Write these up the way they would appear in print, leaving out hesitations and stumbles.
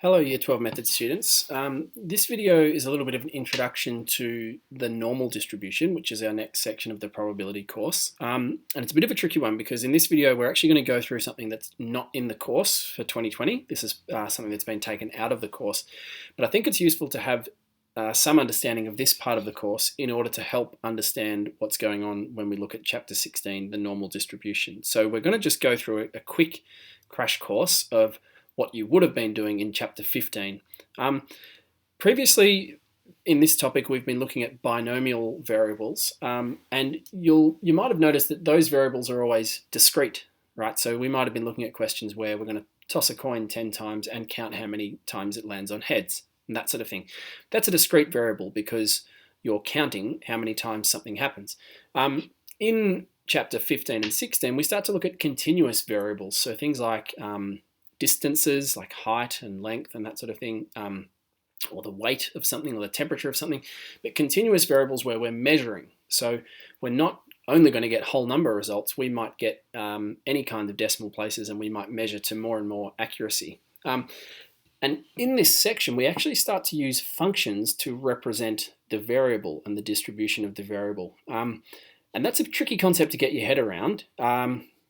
Hello Year 12 Methods students. This video is a little bit of an introduction to the normal distribution, which is our next section of the probability course. And it's a bit of a tricky one because in this video we're actually going to go through something that's not in the course for 2020. This is something that's been taken out of the course. But I think it's useful to have some understanding of this part of the course in order to help understand what's going on when we look at Chapter 16, the normal distribution. So we're going to just go through a quick crash course of what you would have been doing in Chapter 15. Previously, in this topic, we've been looking at binomial variables, and you might have noticed that those variables are always discrete, right? So we might have been looking at questions where we're going to toss a coin 10 times and count how many times it lands on heads, and that sort of thing. That's a discrete variable because you're counting how many times something happens. In Chapter 15 and 16, we start to look at continuous variables, so things like distances like height and length and that sort of thing, or the weight of something or the temperature of something, but continuous variables where we're measuring. So we're not only going to get whole number results, we might get any kind of decimal places and we might measure to more and more accuracy. And in this section, we actually start to use functions to represent the variable and the distribution of the variable. And that's a tricky concept to get your head around.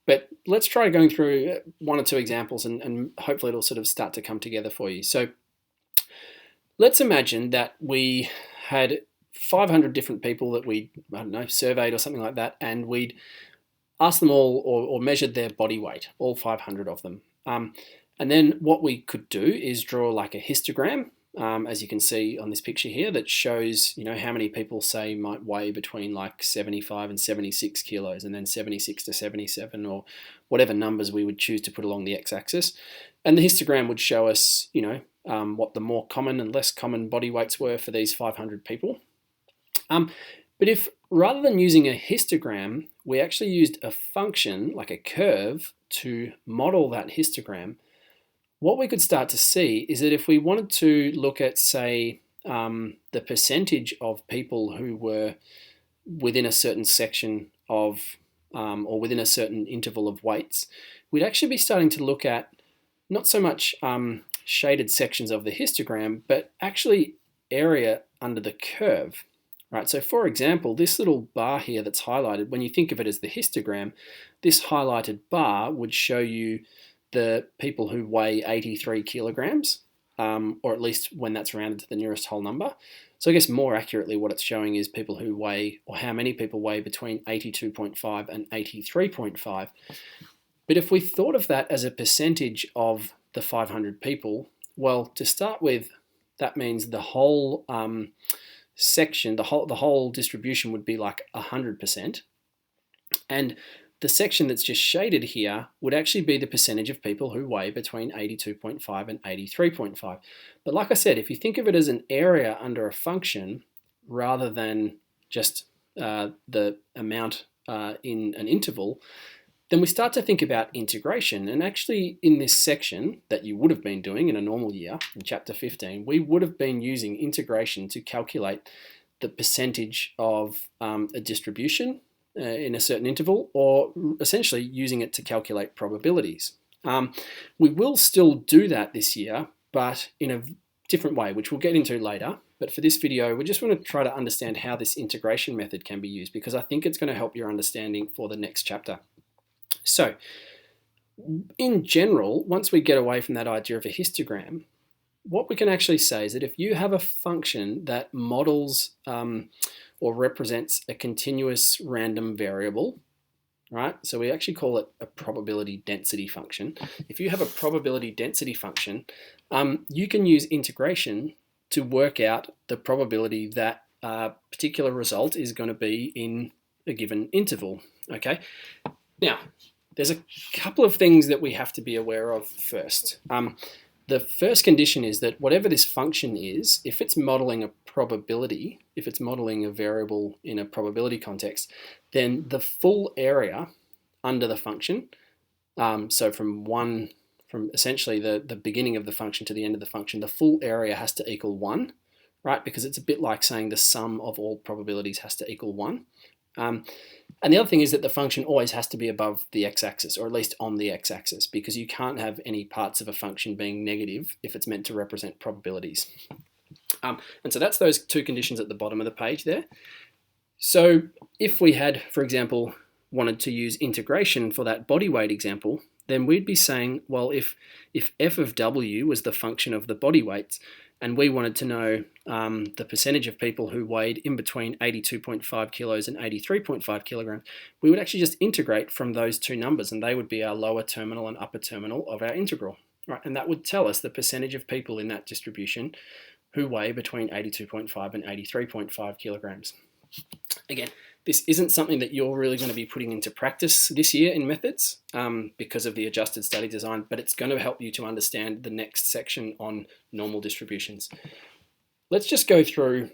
But let's try going through one or two examples and hopefully it'll sort of start to come together for you. So let's imagine that we had 500 different people that we, surveyed or something like that, and we'd asked them all or measured their body weight, all 500 of them. And then what we could do is draw like a histogram, as you can see on this picture here, that shows, how many people say might weigh between like 75 and 76 kilos, and then 76 to 77, or whatever numbers we would choose to put along the x-axis. And the histogram would show us, what the more common and less common body weights were for these 500 people. But if rather than using a histogram, we actually used a function like a curve to model that histogram, what we could start to see is that if we wanted to look at, say, the percentage of people who were within a certain section of, or within a certain interval of weights, we'd actually be starting to look at not so much shaded sections of the histogram, but actually area under the curve. Right, so for example, this little bar here that's highlighted, when you think of it as the histogram, this highlighted bar would show you the people who weigh 83 kilograms, or at least when that's rounded to the nearest whole number. So I guess more accurately what it's showing is people who weigh, or how many people weigh between 82.5 and 83.5. But if we thought of that as a percentage of the 500 people, well, to start with, that means the whole section, the whole distribution would be like 100%. And the section that's just shaded here would actually be the percentage of people who weigh between 82.5 and 83.5. But like I said, if you think of it as an area under a function rather than just the amount in an interval, then we start to think about integration. And actually in this section that you would have been doing in a normal year, in Chapter 15, we would have been using integration to calculate the percentage of a distribution in a certain interval, or essentially using it to calculate probabilities. We will still do that this year, but in a different way, which we'll get into later. But for this video, we just want to try to understand how this integration method can be used, because I think it's going to help your understanding for the next chapter. So in general, once we get away from that idea of a histogram, what we can actually say is that if you have a function that models or represents a continuous random variable, right? So we actually call it a probability density function. If you have a probability density function, you can use integration to work out the probability that a particular result is going to be in a given interval, okay? Now, there's a couple of things that we have to be aware of first. The first condition is that whatever this function is, if it's modeling a probability, if it's modeling a variable in a probability context, then the full area under the function, so from essentially the beginning of the function to the end of the function, the full area has to equal 1, right? Because it's a bit like saying the sum of all probabilities has to equal 1. And the other thing is that the function always has to be above the x-axis, or at least on the x-axis, because you can't have any parts of a function being negative if it's meant to represent probabilities. And so that's those two conditions at the bottom of the page there. So if we had, for example, wanted to use integration for that body weight example, then we'd be saying, well, if f of w was the function of the body weights, and we wanted to know the percentage of people who weighed in between 82.5 kilos and 83.5 kilograms, we would actually just integrate from those two numbers, and they would be our lower terminal and upper terminal of our integral. Right? And that would tell us the percentage of people in that distribution who weigh between 82.5 and 83.5 kilograms. Again, this isn't something that you're really going to be putting into practice this year in methods because of the adjusted study design, but it's going to help you to understand the next section on normal distributions. Let's just go through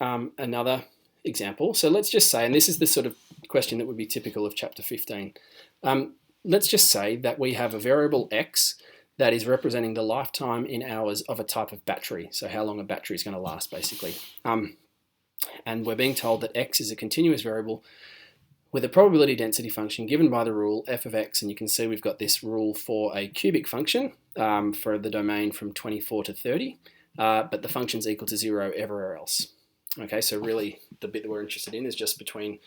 another example. So let's just say, and this is the sort of question that would be typical of chapter 15. Let's just say that we have a variable x that is representing the lifetime in hours of a type of battery. So how long a battery is going to last, basically. And we're being told that x is a continuous variable with a probability density function given by the rule f of x. And you can see we've got this rule for a cubic function for the domain from 24 to 30, but the function's equal to 0 everywhere else. Okay, so really the bit that we're interested in is just between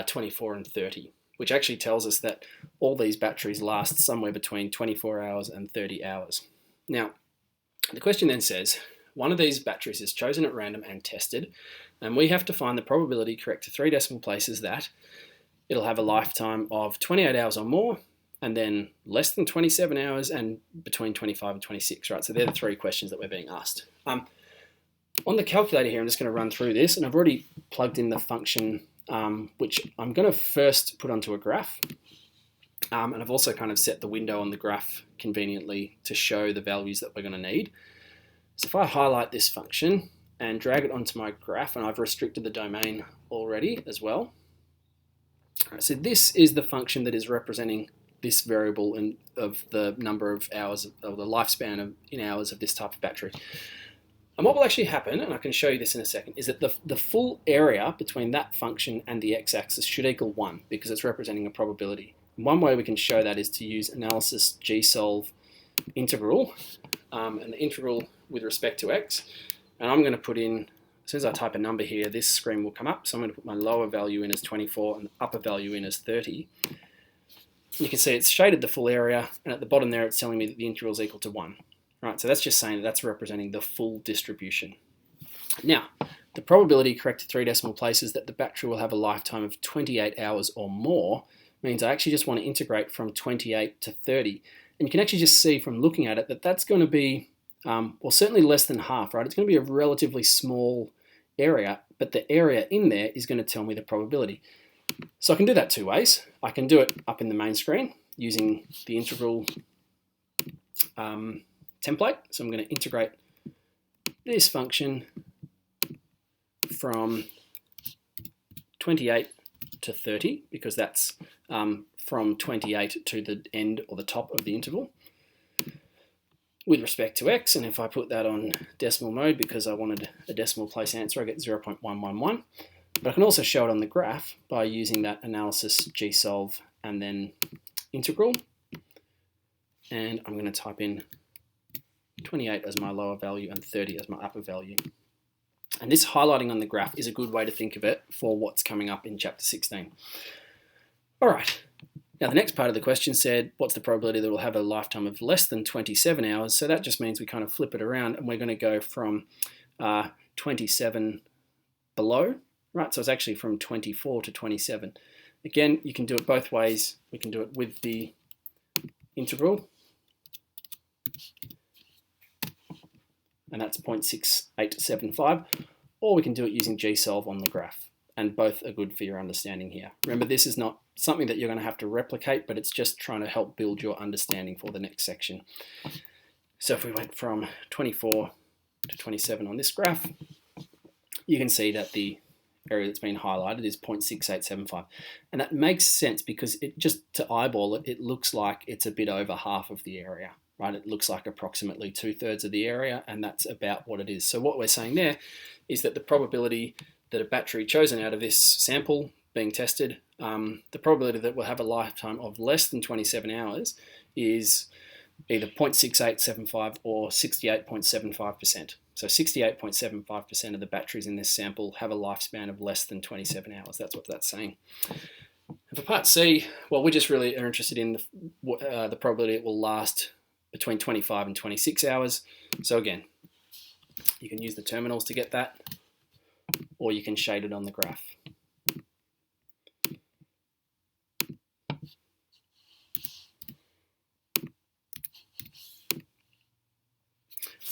24 and 30, which actually tells us that all these batteries last somewhere between 24 hours and 30 hours. Now, the question then says, one of these batteries is chosen at random and tested, and we have to find the probability correct to 3 decimal places that it'll have a lifetime of 28 hours or more, and then less than 27 hours, and between 25 and 26, right? So they're the 3 questions that we're being asked. On the calculator here, I'm just going to run through this, and I've already plugged in the function, which I'm going to first put onto a graph. And I've also kind of set the window on the graph conveniently to show the values that we're going to need. So if I highlight this function and drag it onto my graph, and I've restricted the domain already as well. All right, so this is the function that is representing this variable of the number of hours, or the lifespan in hours of this type of battery. And what will actually happen, and I can show you this in a second, is that the full area between that function and the x-axis should equal 1 because it's representing a probability. And one way we can show that is to use analysis gsolve integral, and the integral with respect to x. And I'm going to put in, as soon as I type a number here, this screen will come up. So I'm going to put my lower value in as 24 and the upper value in as 30. You can see it's shaded the full area, and at the bottom there it's telling me that the integral is equal to 1. Right, so that's just saying that that's representing the full distribution. Now, the probability correct to 3 decimal places that the battery will have a lifetime of 28 hours or more means I actually just want to integrate from 28 to 30. And you can actually just see from looking at it that that's going to be, well, certainly less than half, right? It's going to be a relatively small area, but the area in there is going to tell me the probability. So I can do that 2 ways. I can do it up in the main screen using the integral template. So I'm going to integrate this function from 28 to 30 because that's from 28 to the end or the top of the interval with respect to x. And if I put that on decimal mode because I wanted a decimal place answer, I get 0.111. But I can also show it on the graph by using that analysis gsolve and then integral. And I'm going to type in 28 as my lower value and 30 as my upper value. And this highlighting on the graph is a good way to think of it for what's coming up in chapter 16. All right. Now the next part of the question said, what's the probability that we'll have a lifetime of less than 27 hours? So that just means we kind of flip it around and we're going to go from 27 below, right? So it's actually from 24 to 27. Again, you can do it both ways. We can do it with the integral, and that's 0.6875, or we can do it using gsolve on the graph, and both are good for your understanding here. Remember, this is not something that you're going to have to replicate, but it's just trying to help build your understanding for the next section. So if we went from 24 to 27 on this graph, you can see that the area that's been highlighted is 0.6875. And that makes sense because it just to eyeball it, it looks like it's a bit over half of the area, right? It looks like approximately 2/3 of the area, and that's about what it is. So what we're saying there is that the probability that a battery chosen out of this sample being tested, the probability that we'll have a lifetime of less than 27 hours is either 0.6875 or 68.75%. So 68.75% of the batteries in this sample have a lifespan of less than 27 hours. That's what that's saying. And for part C, well, we just really are interested in the probability it will last between 25 and 26 hours. So again, you can use the terminals to get that, or you can shade it on the graph.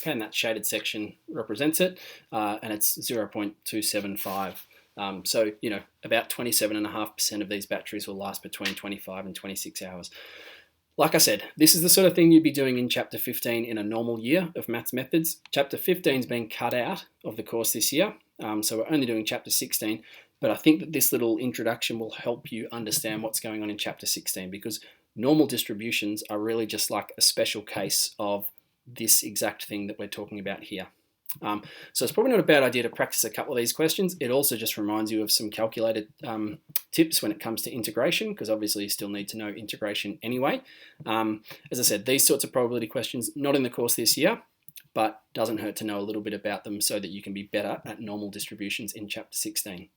Okay, and that shaded section represents it, and it's 0.275. So, about 27.5% of these batteries will last between 25 and 26 hours. Like I said, this is the sort of thing you'd be doing in Chapter 15 in a normal year of Maths Methods. Chapter 15 has been cut out of the course this year, so we're only doing Chapter 16, but I think that this little introduction will help you understand what's going on in Chapter 16, because normal distributions are really just like a special case of this exact thing that we're talking about here. So it's probably not a bad idea to practice a couple of these questions. It also just reminds you of some calculated tips when it comes to integration, because obviously you still need to know integration anyway. As I said, these sorts of probability questions, not in the course this year, but doesn't hurt to know a little bit about them so that you can be better at normal distributions in Chapter 16.